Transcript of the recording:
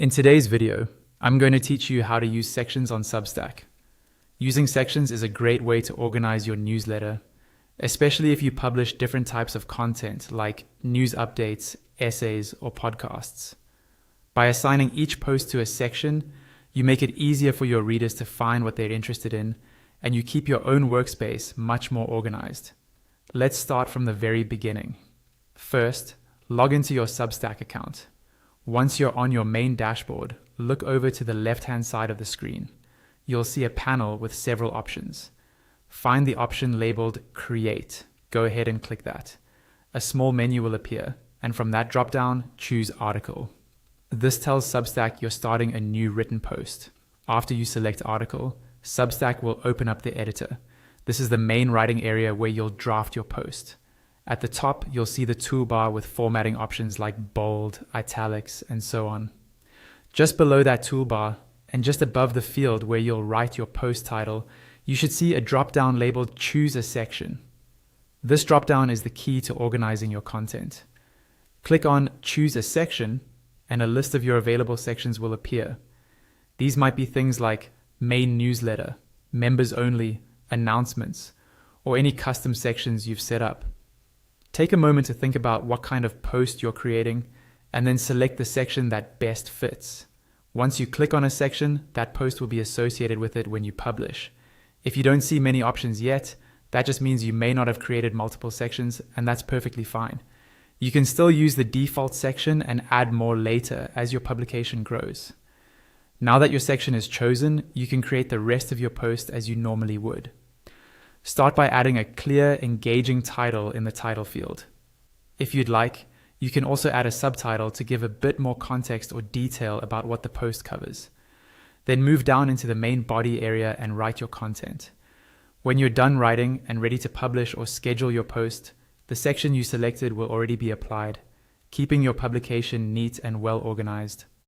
In today's video, I'm going to teach you how to use sections on Substack. Using sections is a great way to organize your newsletter, especially if you publish different types of content like news updates, essays, or podcasts. By assigning each post to a section, you make it easier for your readers to find what they're interested in, and you keep your own workspace much more organized. Let's start from the very beginning. First, log into your Substack account. Once you're on your main dashboard, look over to the left-hand side of the screen. You'll see a panel with several options. Find the option labeled Create. Go ahead and click that. A small menu will appear, and from that drop-down, choose Article. This tells Substack you're starting a new written post. After you select Article, Substack will open up the editor. This is the main writing area where you'll draft your post. At the top, you'll see the toolbar with formatting options like bold, italics, and so on. Just below that toolbar, and just above the field where you'll write your post title, you should see a drop-down labeled Choose a Section. This drop-down is the key to organizing your content. Click on Choose a Section, and a list of your available sections will appear. These might be things like Main Newsletter, Members Only, Announcements, or any custom sections you've set up. Take a moment to think about what kind of post you're creating, and then select the section that best fits. Once you click on a section, that post will be associated with it when you publish. If you don't see many options yet, that just means you may not have created multiple sections, and that's perfectly fine. You can still use the default section and add more later as your publication grows. Now that your section is chosen, you can create the rest of your post as you normally would. Start by adding a clear, engaging title in the title field. If you'd like, you can also add a subtitle to give a bit more context or detail about what the post covers. Then move down into the main body area and write your content. When you're done writing and ready to publish or schedule your post, the section you selected will already be applied, keeping your publication neat and well organized.